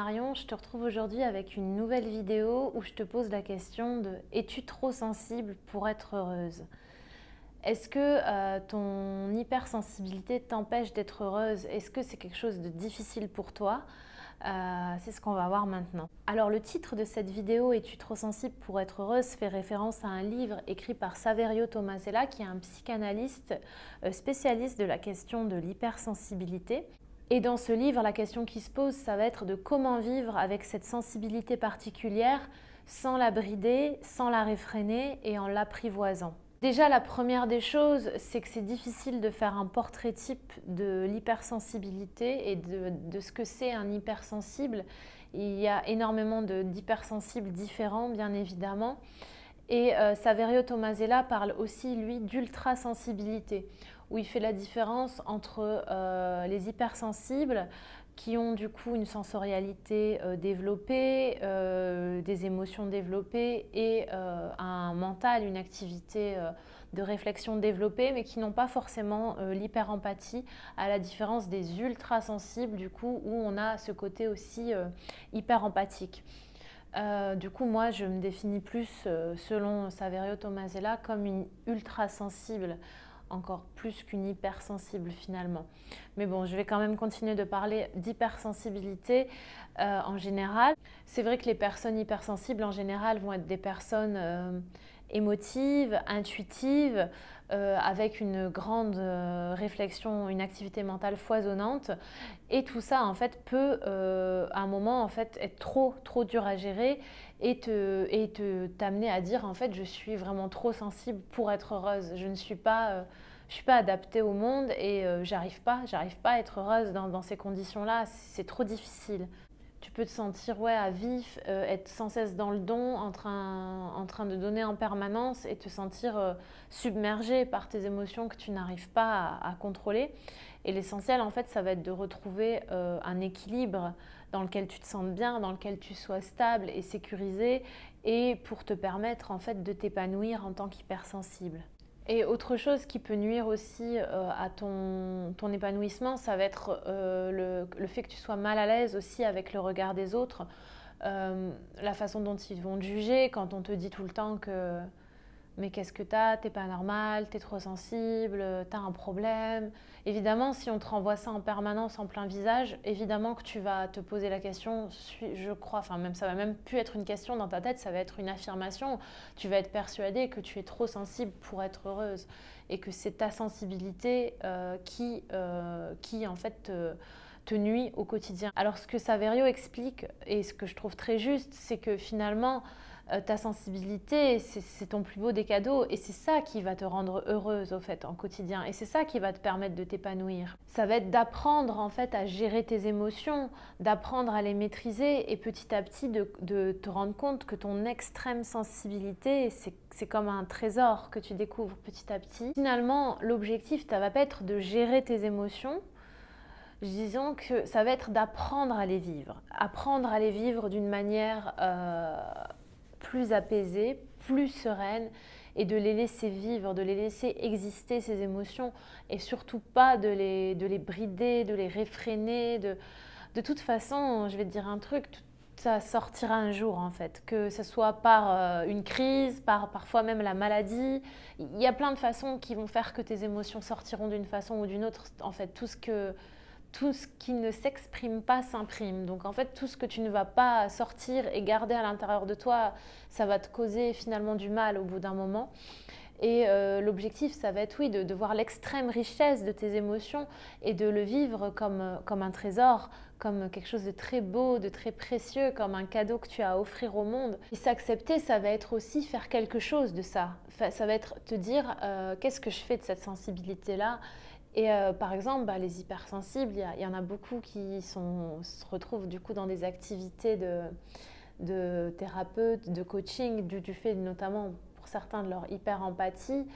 Marion, je te retrouve aujourd'hui avec une nouvelle vidéo où je te pose la question de « Es-tu trop sensible pour être heureuse ?» Est-ce que ton hypersensibilité t'empêche d'être heureuse? Est-ce que c'est quelque chose de difficile pour toi? C'est ce qu'on va voir maintenant. Alors le titre de cette vidéo « Es-tu trop sensible pour être heureuse ?» fait référence à un livre écrit par Saverio Tomasella, qui est un psychanalyste spécialiste de la question de l'hypersensibilité. Et dans ce livre, la question qui se pose, ça va être de comment vivre avec cette sensibilité particulière sans la brider, sans la réfréner et en l'apprivoisant. Déjà, la première des choses, c'est que c'est difficile de faire un portrait type de l'hypersensibilité et de ce que c'est un hypersensible. Il y a énormément d'hypersensibles différents, bien évidemment. Et Saverio Tomasella parle aussi, lui, d'ultrasensibilité, où il fait la différence entre les hypersensibles qui ont du coup une sensorialité développée, des émotions développées et un mental, une activité de réflexion développée, mais qui n'ont pas forcément l'hyperempathie, à la différence des ultrasensibles, du coup, où on a ce côté aussi hyper empathique. Du coup, moi, je me définis plus, selon Saverio Tomasella, comme une ultra-sensible, encore plus qu'une hypersensible finalement. Mais bon, je vais quand même continuer de parler d'hypersensibilité en général. C'est vrai que les personnes hypersensibles, en général, vont être des personnes émotives, intuitives, avec une grande réflexion, une activité mentale foisonnante. Et tout ça, en fait, peut, à un moment, en fait, être trop dur à gérer et t'amener à dire, en fait, je suis vraiment trop sensible pour être heureuse. Je ne suis pas, je suis pas adaptée au monde et j'arrive pas à être heureuse dans ces conditions-là. C'est trop difficile. Tu peux te sentir à vif, être sans cesse dans le don, en train de donner en permanence et te sentir submergé par tes émotions que tu n'arrives pas à contrôler. Et l'essentiel, en fait, ça va être de retrouver un équilibre dans lequel tu te sentes bien, dans lequel tu sois stable et sécurisé, et pour te permettre, en fait, de t'épanouir en tant qu'hypersensible. Et autre chose qui peut nuire aussi à ton épanouissement, ça va être le fait que tu sois mal à l'aise aussi avec le regard des autres, la façon dont ils vont te juger quand on te dit tout le temps que mais qu'est-ce que t'as, t'es pas normal, t'es trop sensible, t'as un problème. Évidemment, si on te renvoie ça en permanence en plein visage, évidemment que tu vas te poser la question, je crois, enfin même ça va même plus être une question dans ta tête, ça va être une affirmation. Tu vas être persuadée que tu es trop sensible pour être heureuse et que c'est ta sensibilité qui en fait te nuit au quotidien. Alors ce que Saverio explique et ce que je trouve très juste, c'est que finalement ta sensibilité, c'est ton plus beau des cadeaux et c'est ça qui va te rendre heureuse au fait en quotidien et c'est ça qui va te permettre de t'épanouir. Ça va être d'apprendre en fait à gérer tes émotions, d'apprendre à les maîtriser et petit à petit de te rendre compte que ton extrême sensibilité, c'est comme un trésor que tu découvres petit à petit. Finalement, l'objectif, ça va pas être de gérer tes émotions, disons que ça va être d'apprendre à les vivre d'une manière plus apaisée, plus sereine et de les laisser vivre, de les laisser exister ces émotions et surtout pas de les brider, de les réfréner. De toute façon, je vais te dire un truc, ça sortira un jour en fait, que ce soit par une crise, parfois même la maladie. Il y a plein de façons qui vont faire que tes émotions sortiront d'une façon ou d'une autre. En fait, tout ce qui ne s'exprime pas s'imprime. Donc en fait, tout ce que tu ne vas pas sortir et garder à l'intérieur de toi, ça va te causer finalement du mal au bout d'un moment. Et l'objectif, ça va être, oui, de voir l'extrême richesse de tes émotions et de le vivre comme un trésor, comme quelque chose de très beau, de très précieux, comme un cadeau que tu as à offrir au monde. Et s'accepter, ça va être aussi faire quelque chose de ça. Enfin, ça va être te dire, qu'est-ce que je fais de cette sensibilité-là ? Et par exemple, les hypersensibles, il y en a beaucoup qui se retrouvent du coup dans des activités de thérapeute, de coaching, du fait notamment pour certains de leur hyper-empathie,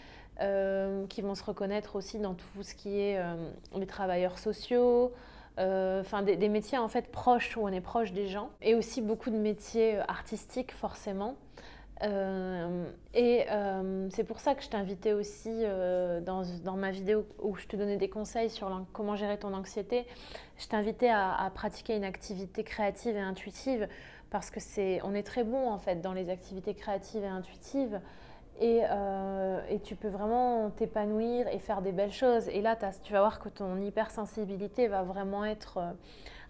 qui vont se reconnaître aussi dans tout ce qui est les travailleurs sociaux, enfin des métiers en fait proches, où on est proche des gens, et aussi beaucoup de métiers artistiques forcément. C'est pour ça que je t'invitais aussi dans ma vidéo où je te donnais des conseils sur comment gérer ton anxiété. Je t'invitais à pratiquer une activité créative et intuitive parce que on est très bon en fait dans les activités créatives et intuitives. Et tu peux vraiment t'épanouir et faire des belles choses. Et là, tu vas voir que ton hypersensibilité va vraiment être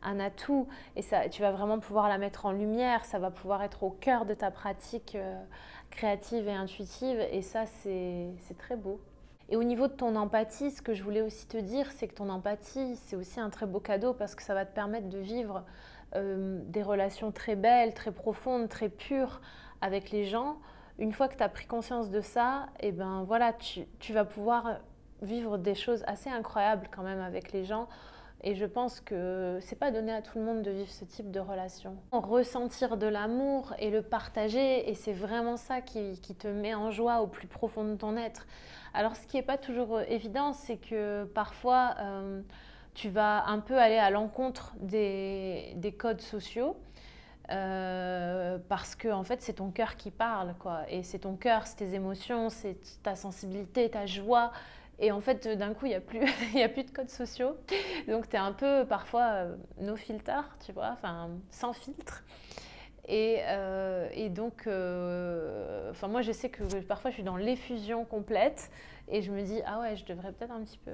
un atout et ça, tu vas vraiment pouvoir la mettre en lumière. Ça va pouvoir être au cœur de ta pratique créative et intuitive. Et ça, c'est très beau. Et au niveau de ton empathie, ce que je voulais aussi te dire, c'est que ton empathie, c'est aussi un très beau cadeau parce que ça va te permettre de vivre des relations très belles, très profondes, très pures avec les gens. Une fois que tu as pris conscience de ça, et ben voilà, tu vas pouvoir vivre des choses assez incroyables quand même avec les gens. Et je pense que c'est pas donné à tout le monde de vivre ce type de relation. Ressentir de l'amour et le partager, et c'est vraiment ça qui te met en joie au plus profond de ton être. Alors ce qui n'est pas toujours évident, c'est que parfois tu vas un peu aller à l'encontre des codes sociaux. Parce que en fait c'est ton cœur qui parle quoi, et c'est ton cœur, c'est tes émotions, c'est ta sensibilité, ta joie, et en fait d'un coup il n'y a plus il y a plus de codes sociaux, donc tu es un peu parfois no filter, tu vois, enfin sans filtre. Et donc enfin moi je sais que parfois je suis dans l'effusion complète et je me dis ah ouais, je devrais peut-être un petit peu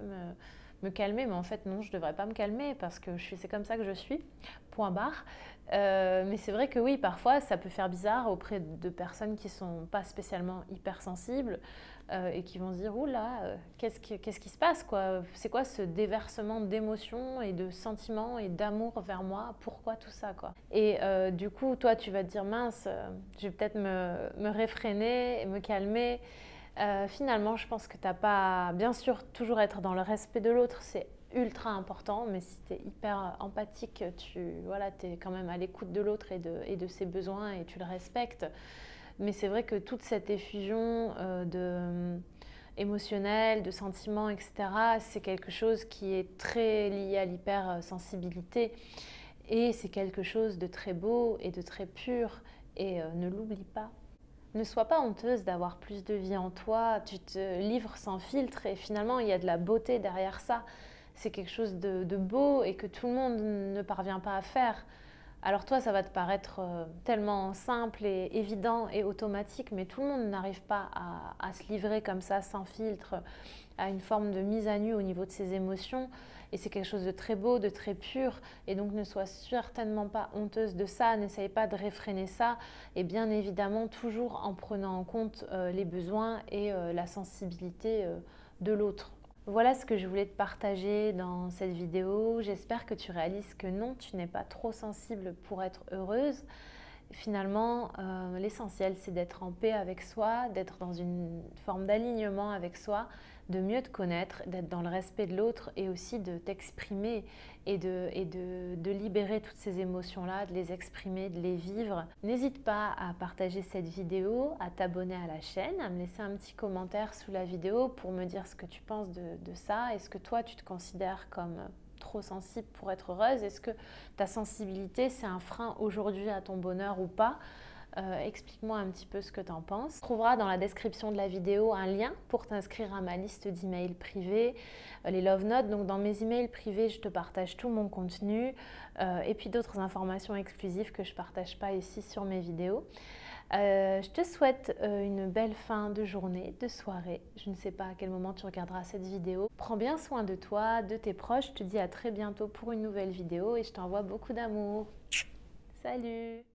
me calmer, mais en fait non, je devrais pas me calmer parce que c'est comme ça que je suis, point barre. Mais c'est vrai que oui, parfois ça peut faire bizarre auprès de personnes qui sont pas spécialement hypersensibles et qui vont se dire oula, qu'est-ce qui se passe quoi? C'est quoi ce déversement d'émotions et de sentiments et d'amour vers moi? Pourquoi tout ça quoi? Et du coup, toi tu vas te dire mince, je vais peut-être me réfréner et me calmer. Finalement, je pense que t'as pas, bien sûr, toujours être dans le respect de l'autre, c'est ultra important, mais si tu es hyper empathique, voilà, es quand même à l'écoute de l'autre et de ses besoins et tu le respectes. Mais c'est vrai que toute cette effusion émotionnelle, de sentiments, etc., c'est quelque chose qui est très lié à l'hypersensibilité et c'est quelque chose de très beau et de très pur et ne l'oublie pas. Ne sois pas honteuse d'avoir plus de vie en toi, tu te livres sans filtre et finalement il y a de la beauté derrière ça. C'est quelque chose de beau et que tout le monde ne parvient pas à faire. Alors toi, ça va te paraître tellement simple et évident et automatique, mais tout le monde n'arrive pas à se livrer comme ça, sans filtre, à une forme de mise à nu au niveau de ses émotions. Et c'est quelque chose de très beau, de très pur. Et donc ne sois certainement pas honteuse de ça, n'essaye pas de réfréner ça. Et bien évidemment, toujours en prenant en compte les besoins et la sensibilité de l'autre. Voilà ce que je voulais te partager dans cette vidéo. J'espère que tu réalises que non, tu n'es pas trop sensible pour être heureuse. Finalement, l'essentiel, c'est d'être en paix avec soi, d'être dans une forme d'alignement avec soi, de mieux te connaître, d'être dans le respect de l'autre et aussi de t'exprimer et de libérer toutes ces émotions-là, de les exprimer, de les vivre. N'hésite pas à partager cette vidéo, à t'abonner à la chaîne, à me laisser un petit commentaire sous la vidéo pour me dire ce que tu penses de ça. Est-ce que toi, tu te considères comme trop sensible pour être heureuse? Est-ce que ta sensibilité, c'est un frein aujourd'hui à ton bonheur ou pas? Explique-moi un petit peu ce que tu en penses. Tu trouveras dans la description de la vidéo un lien pour t'inscrire à ma liste d'emails privés, les Love Notes. Donc dans mes emails privés, je te partage tout mon contenu et puis d'autres informations exclusives que je ne partage pas ici sur mes vidéos. Je te souhaite une belle fin de journée, de soirée. Je ne sais pas à quel moment tu regarderas cette vidéo. Prends bien soin de toi, de tes proches. Je te dis à très bientôt pour une nouvelle vidéo et je t'envoie beaucoup d'amour. Salut!